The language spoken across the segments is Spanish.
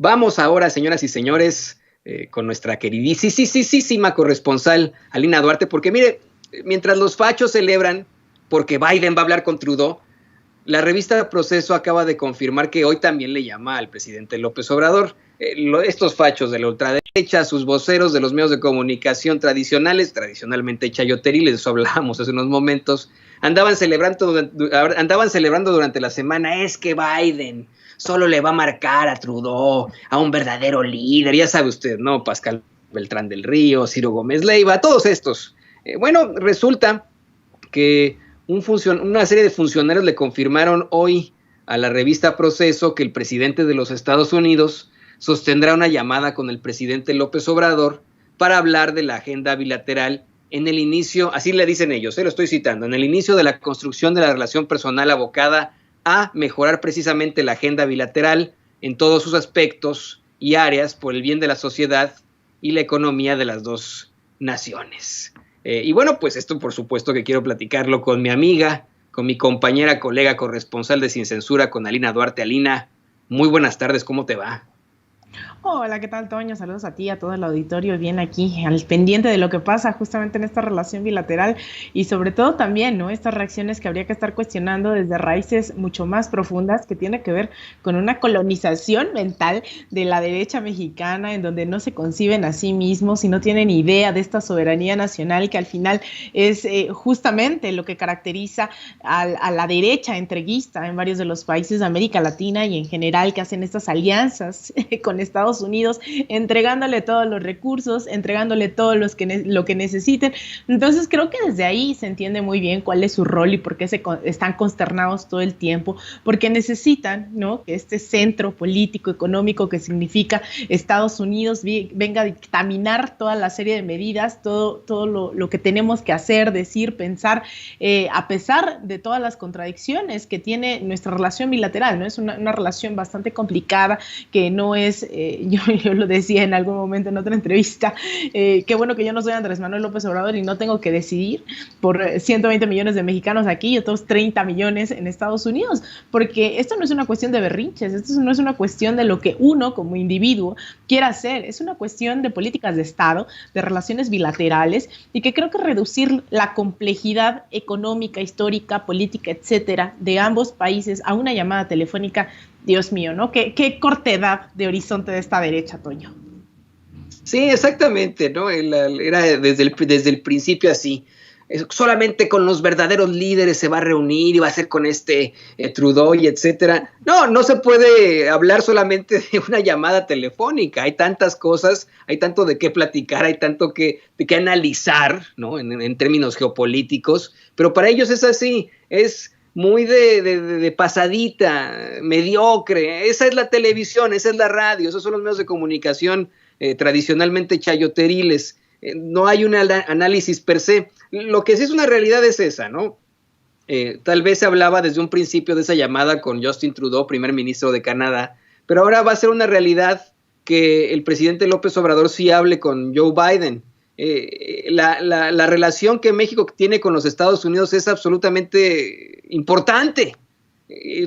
Vamos ahora, señoras y señores, con nuestra queridísima corresponsal Alina Duarte, porque mire, mientras los fachos celebran porque Biden va a hablar con Trudeau, la revista Proceso acaba de confirmar que hoy también le llama al presidente López Obrador. Estos fachos de la ultraderecha, sus voceros de los medios de comunicación tradicionalmente chayoteriles, de eso hablábamos hace unos momentos, andaban celebrando durante la semana, es que Biden solo le va a marcar a Trudeau, a un verdadero líder, ya sabe usted, ¿no? Pascal Beltrán del Río, Ciro Gómez Leiva, todos estos. Bueno, resulta que una serie de funcionarios le confirmaron hoy a la revista Proceso que el presidente de los Estados Unidos sostendrá una llamada con el presidente López Obrador para hablar de la agenda bilateral en el inicio, así le dicen ellos, lo estoy citando, en el inicio de la construcción de la relación personal abocada a mejorar precisamente la agenda bilateral en todos sus aspectos y áreas por el bien de la sociedad y la economía de las dos naciones. Y bueno, pues esto por supuesto que quiero platicarlo con mi amiga, con mi compañera, colega, corresponsal de Sin Censura, con Alina Duarte. Alina, muy buenas tardes, ¿cómo te va? Hola, ¿qué tal, Toño? Saludos a ti, a todo el auditorio, bien aquí, al pendiente de lo que pasa justamente en esta relación bilateral y sobre todo también, ¿no? Estas reacciones que habría que estar cuestionando desde raíces mucho más profundas que tiene que ver con una colonización mental de la derecha mexicana en donde no se conciben a sí mismos y no tienen idea de esta soberanía nacional que al final es justamente lo que caracteriza a la derecha entreguista en varios de los países de América Latina y en general que hacen estas alianzas con Estados Unidos, entregándole todos los recursos, entregándole todo lo que necesiten. Entonces creo que desde ahí se entiende muy bien cuál es su rol y por qué están consternados todo el tiempo, porque necesitan, ¿no?, que este centro político, económico que significa Estados Unidos venga a dictaminar toda la serie de medidas, todo lo que tenemos que hacer, decir, pensar, a pesar de todas las contradicciones que tiene nuestra relación bilateral, ¿no? Es una relación bastante complicada que no es, yo lo decía en algún momento en otra entrevista, qué bueno que yo no soy Andrés Manuel López Obrador y no tengo que decidir por 120 millones de mexicanos aquí y otros 30 millones en Estados Unidos, porque esto no es una cuestión de berrinches, esto no es una cuestión de lo que uno como individuo quiera hacer, es una cuestión de políticas de Estado, de relaciones bilaterales y que creo que reducir la complejidad económica, histórica, política, etcétera, de ambos países a una llamada telefónica, Dios mío, ¿no? Qué cortedad de horizonte de esta derecha, Toño. Sí, exactamente, ¿no? Era desde el principio así. Solamente con los verdaderos líderes se va a reunir y va a ser con Trudeau y etcétera. No se puede hablar solamente de una llamada telefónica. Hay tantas cosas, hay tanto de qué platicar, hay tanto de qué analizar, ¿no? En términos geopolíticos, pero para ellos es así, es muy de pasadita, mediocre. Esa es la televisión, esa es la radio, esos son los medios de comunicación tradicionalmente chayoteriles. No hay un análisis per se. Lo que sí es una realidad es esa, ¿no? Tal vez se hablaba desde un principio de esa llamada con Justin Trudeau, primer ministro de Canadá, pero ahora va a ser una realidad que el presidente López Obrador sí hable con Joe Biden. La relación que México tiene con los Estados Unidos es absolutamente importante.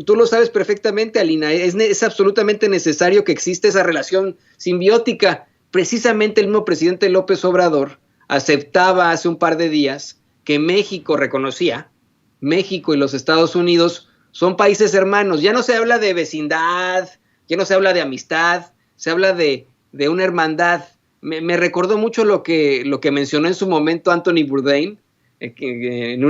Tú lo sabes perfectamente, Alina, es absolutamente necesario que exista esa relación simbiótica. Precisamente el mismo presidente López Obrador aceptaba hace un par de días que México y los Estados Unidos son países hermanos. Ya no se habla de vecindad, ya no se habla de amistad, se habla de una hermandad. Me recordó mucho lo que mencionó en su momento Anthony Bourdain, en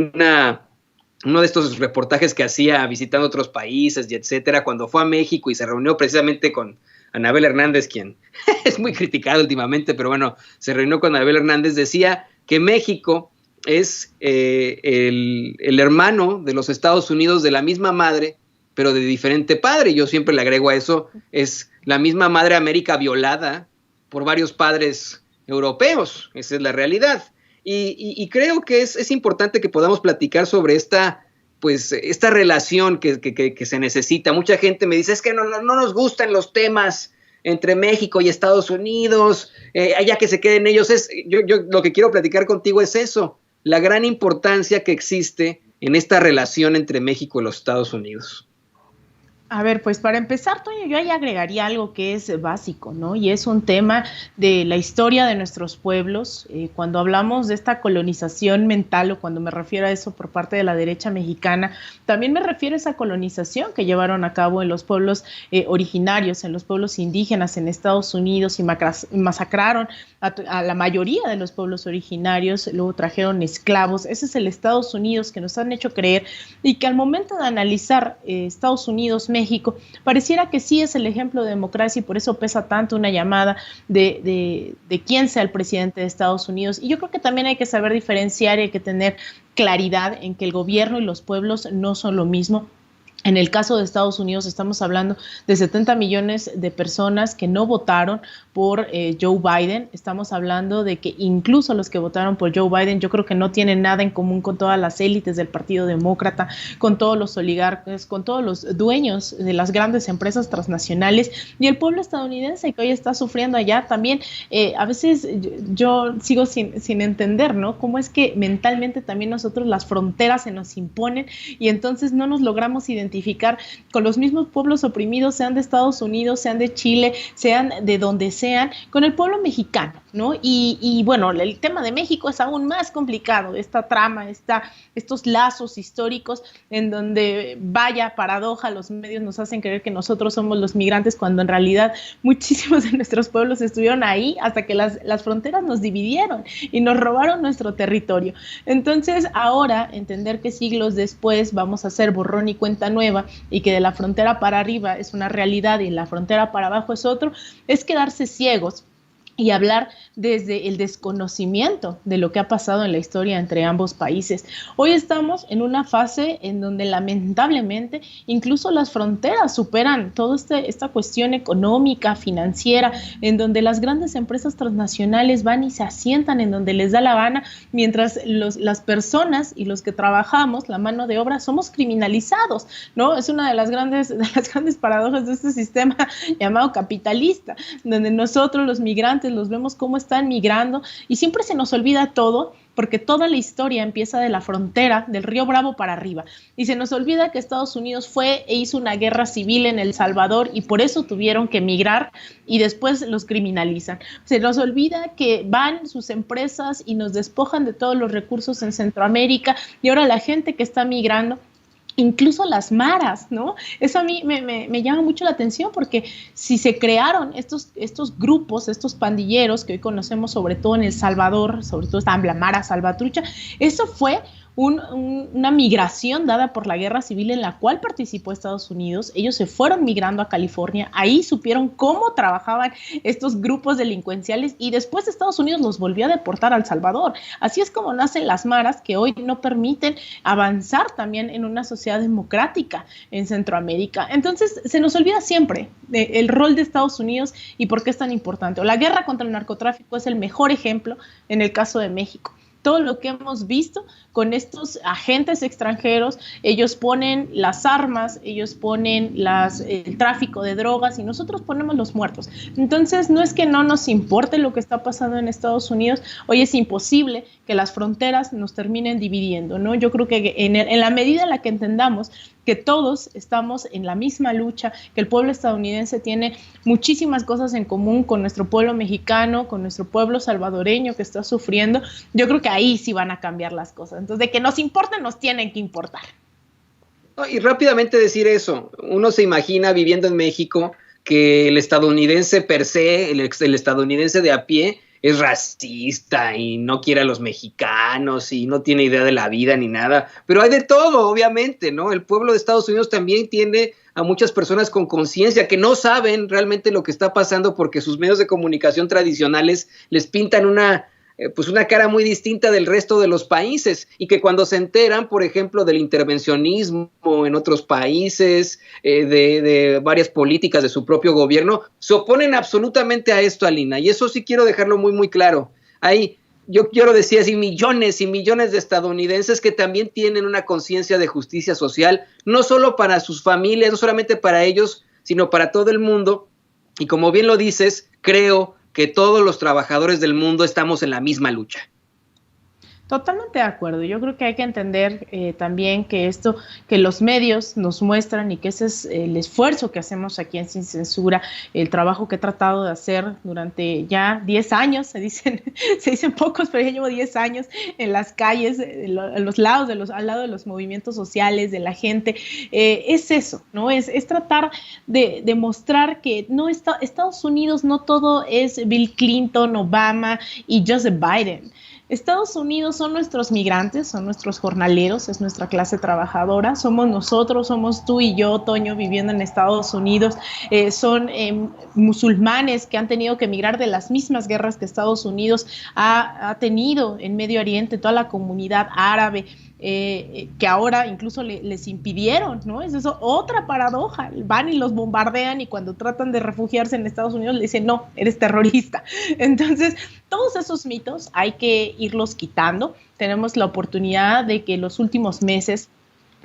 uno de estos reportajes que hacía visitando otros países y etcétera, cuando fue a México y se reunió precisamente con Anabel Hernández, quien es muy criticado últimamente, pero bueno, se reunió con Anabel Hernández, decía que México es el hermano de los Estados Unidos de la misma madre, pero de diferente padre. Yo siempre le agrego a eso, es la misma madre América violada por varios padres europeos. Esa es la realidad. Y creo que es importante que podamos platicar sobre esta relación que se necesita. Mucha gente me dice, es que no nos gustan los temas entre México y Estados Unidos, allá que se queden ellos. Yo lo que quiero platicar contigo es eso, la gran importancia que existe en esta relación entre México y los Estados Unidos. A ver, pues para empezar, Toño, yo ahí agregaría algo que es básico, ¿no? Y es un tema de la historia de nuestros pueblos. Cuando hablamos de esta colonización mental, o cuando me refiero a eso por parte de la derecha mexicana, también me refiero a esa colonización que llevaron a cabo en los pueblos originarios, en los pueblos indígenas en Estados Unidos, y masacraron a la mayoría de los pueblos originarios, luego trajeron esclavos. Ese es el Estados Unidos que nos han hecho creer, y que al momento de analizar Estados Unidos, México, pareciera que sí es el ejemplo de democracia, y por eso pesa tanto una llamada de quién sea el presidente de Estados Unidos. Y yo creo que también hay que saber diferenciar, y hay que tener claridad en que el gobierno y los pueblos no son lo mismo. En el caso de Estados Unidos estamos hablando de 70 millones de personas que no votaron por Joe Biden. Estamos hablando de que incluso los que votaron por Joe Biden, yo creo que no tienen nada en común con todas las élites del Partido Demócrata, con todos los oligarcas, con todos los dueños de las grandes empresas transnacionales, y el pueblo estadounidense que hoy está sufriendo allá también. A veces yo sigo sin entender, ¿no? Cómo es que mentalmente también nosotros las fronteras se nos imponen, y entonces no nos logramos identificar con los mismos pueblos oprimidos, sean de Estados Unidos, sean de Chile, sean de donde sean, con el pueblo mexicano, ¿no? Y bueno, el tema de México es aún más complicado, esta trama, estos lazos históricos en donde, vaya paradoja, los medios nos hacen creer que nosotros somos los migrantes, cuando en realidad muchísimos de nuestros pueblos estuvieron ahí hasta que las fronteras nos dividieron y nos robaron nuestro territorio. Entonces, ahora entender que siglos después vamos a hacer borrón y cuenta nueva, y que de la frontera para arriba es una realidad y la frontera para abajo es otro, es quedarse ciegos y hablar desde el desconocimiento de lo que ha pasado en la historia entre ambos países. Hoy estamos en una fase en donde lamentablemente incluso las fronteras superan toda esta cuestión económica, financiera, en donde las grandes empresas transnacionales van y se asientan en donde les da la gana, mientras las personas y los que trabajamos, la mano de obra, somos criminalizados, ¿no? Es una de las grandes paradojas de este sistema llamado capitalista, donde nosotros los migrantes los vemos cómo están migrando, y siempre se nos olvida todo, porque toda la historia empieza de la frontera del Río Bravo para arriba, y se nos olvida que Estados Unidos fue e hizo una guerra civil en El Salvador, y por eso tuvieron que emigrar, y después los criminalizan. Se nos olvida que van sus empresas y nos despojan de todos los recursos en Centroamérica, y ahora la gente que está migrando, incluso las maras, ¿no? Eso a mí me llama mucho la atención, porque si se crearon estos grupos, estos pandilleros que hoy conocemos sobre todo en El Salvador, sobre todo esta la Mara Salvatrucha, eso fue una migración dada por la guerra civil en la cual participó Estados Unidos. Ellos se fueron migrando a California, ahí supieron cómo trabajaban estos grupos delincuenciales, y después Estados Unidos los volvió a deportar a El Salvador. Así es como nacen las maras, que hoy no permiten avanzar también en una sociedad democrática en Centroamérica. Entonces se nos olvida siempre el rol de Estados Unidos y por qué es tan importante. La guerra contra el narcotráfico es el mejor ejemplo en el caso de México. Todo lo que hemos visto con estos agentes extranjeros, ellos ponen las armas, ellos ponen el tráfico de drogas, y nosotros ponemos los muertos. Entonces, no es que no nos importe lo que está pasando en Estados Unidos, hoy es imposible que las fronteras nos terminen dividiendo, ¿no? Yo creo que en la medida en la que entendamos que todos estamos en la misma lucha, que el pueblo estadounidense tiene muchísimas cosas en común con nuestro pueblo mexicano, con nuestro pueblo salvadoreño que está sufriendo, yo creo que ahí sí van a cambiar las cosas. Entonces, de que nos importen, nos tienen que importar. Y rápidamente decir eso, uno se imagina viviendo en México que el estadounidense per se, el estadounidense de a pie, es racista y no quiere a los mexicanos y no tiene idea de la vida ni nada, pero hay de todo, obviamente, ¿no? El pueblo de Estados Unidos también tiene a muchas personas con conciencia que no saben realmente lo que está pasando, porque sus medios de comunicación tradicionales les pintan una cara muy distinta del resto de los países, y que cuando se enteran, por ejemplo, del intervencionismo en otros países, de varias políticas de su propio gobierno, se oponen absolutamente a esto, Alina, y eso sí quiero dejarlo muy, muy claro. Yo quiero decir así, millones y millones de estadounidenses que también tienen una conciencia de justicia social, no solo para sus familias, no solamente para ellos, sino para todo el mundo, y como bien lo dices, creo que todos los trabajadores del mundo estamos en la misma lucha. Totalmente de acuerdo. Yo creo que hay que entender también que que los medios nos muestran y que ese es el esfuerzo que hacemos aquí en Sin Censura, el trabajo que he tratado de hacer durante ya 10 años, se dicen pocos, pero ya llevo 10 años en las calles, al lado de los movimientos sociales, de la gente. Es eso, ¿no? Es tratar de mostrar que Estados Unidos no todo es Bill Clinton, Obama y Joseph Biden. Estados Unidos son nuestros migrantes, son nuestros jornaleros, es nuestra clase trabajadora, somos nosotros, somos tú y yo, Toño, viviendo en Estados Unidos, son musulmanes que han tenido que emigrar de las mismas guerras que Estados Unidos ha tenido en Medio Oriente, toda la comunidad árabe, que ahora incluso les impidieron, ¿no? Es eso, otra paradoja, van y los bombardean y cuando tratan de refugiarse en Estados Unidos le dicen, no, eres terrorista. Entonces, todos esos mitos hay que irlos quitando. Tenemos la oportunidad de que los últimos meses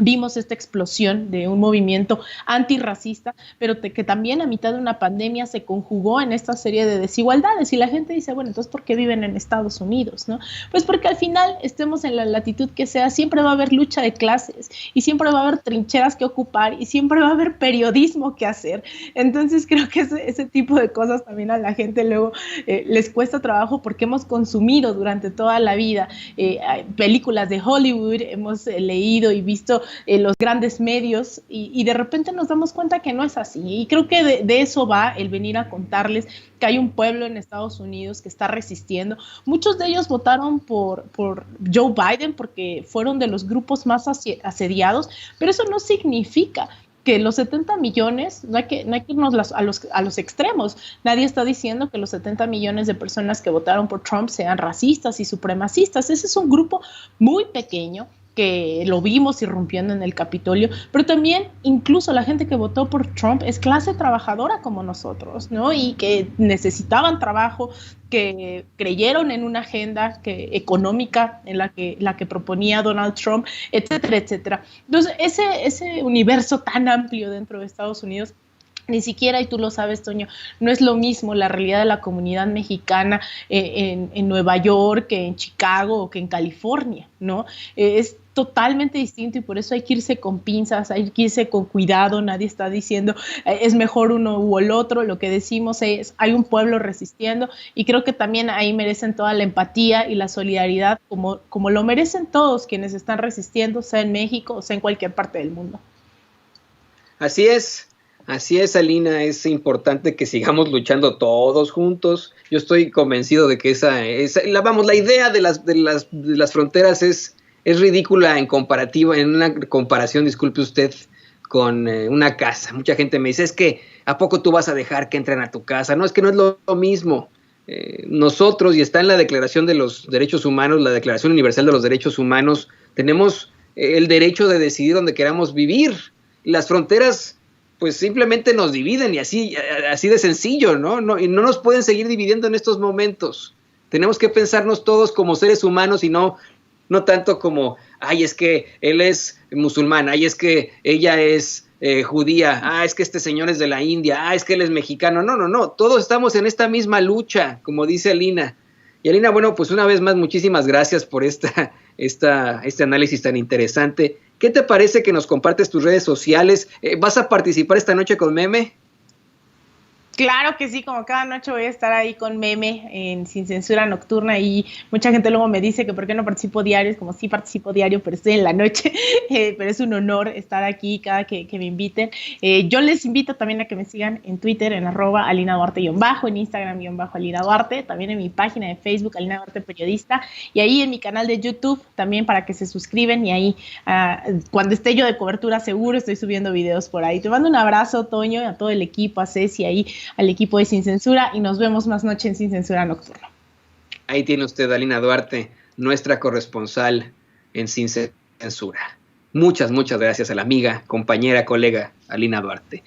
vimos esta explosión de un movimiento antirracista, pero que también a mitad de una pandemia se conjugó en esta serie de desigualdades. Y la gente dice, bueno, entonces, ¿por qué viven en Estados Unidos, no? Pues porque al final, estemos en la latitud que sea, siempre va a haber lucha de clases y siempre va a haber trincheras que ocupar y siempre va a haber periodismo que hacer. Entonces, creo que ese tipo de cosas también a la gente luego les cuesta trabajo porque hemos consumido durante toda la vida películas de Hollywood, hemos leído y visto los grandes medios y de repente nos damos cuenta que no es así. Y creo que de eso va el venir a contarles que hay un pueblo en Estados Unidos que está resistiendo. Muchos de ellos votaron por Joe Biden porque fueron de los grupos más asediados, pero eso no significa que los 70 millones, no hay que irnos a los extremos. Nadie está diciendo que los 70 millones de personas que votaron por Trump sean racistas y supremacistas. Ese es un grupo muy pequeño que lo vimos irrumpiendo en el Capitolio, pero también incluso la gente que votó por Trump es clase trabajadora como nosotros, ¿no? Y que necesitaban trabajo, que creyeron en una agenda económica en la que proponía Donald Trump, etcétera, etcétera. Entonces, ese universo tan amplio dentro de Estados Unidos, ni siquiera, y tú lo sabes, Toño, no es lo mismo la realidad de la comunidad mexicana en Nueva York, que en Chicago o que en California, ¿no? Es totalmente distinto y por eso hay que irse con pinzas, hay que irse con cuidado. Nadie está diciendo es mejor uno u el otro. Lo que decimos es hay un pueblo resistiendo y creo que también ahí merecen toda la empatía y la solidaridad como lo merecen todos quienes están resistiendo, sea en México o sea en cualquier parte del mundo. Así es, Alina, es importante que sigamos luchando todos juntos. Yo estoy convencido de que la idea de las fronteras es ridícula en una comparación, disculpe usted, con una casa. Mucha gente me dice, es que ¿a poco tú vas a dejar que entren a tu casa? No, es que no es lo mismo. Nosotros, y está en la Declaración de los Derechos Humanos, la Declaración Universal de los Derechos Humanos, tenemos el derecho de decidir dónde queramos vivir. Las fronteras pues simplemente nos dividen y así de sencillo, ¿no? Y no nos pueden seguir dividiendo en estos momentos. Tenemos que pensarnos todos como seres humanos y no tanto como, ay, es que él es musulmán, ay, es que ella es judía, es que este señor es de la India, es que él es mexicano. No, todos estamos en esta misma lucha, como dice Alina. Y Alina, bueno, pues una vez más, muchísimas gracias por este análisis tan interesante. ¿Qué te parece que nos compartes tus redes sociales? ¿Vas a participar esta noche con Meme? Claro que sí, como cada noche voy a estar ahí con Meme en Sin Censura Nocturna y mucha gente luego me dice que por qué no participo diario, es como sí participo diario, pero estoy en la noche, pero es un honor estar aquí cada que me inviten. Yo les invito también a que me sigan en Twitter en @AlinaDuarte_, en Instagram _AlinaDuarte, también en mi página de Facebook Alina Duarte Periodista y ahí en mi canal de YouTube también para que se suscriben y ahí cuando esté yo de cobertura seguro estoy subiendo videos por ahí. Te mando un abrazo, Toño, a todo el equipo, a Ceci ahí, al equipo de Sin Censura y nos vemos más noche en Sin Censura Nocturna. Ahí tiene usted, Alina Duarte, nuestra corresponsal en Sin Censura. Muchas gracias a la amiga, compañera, colega Alina Duarte.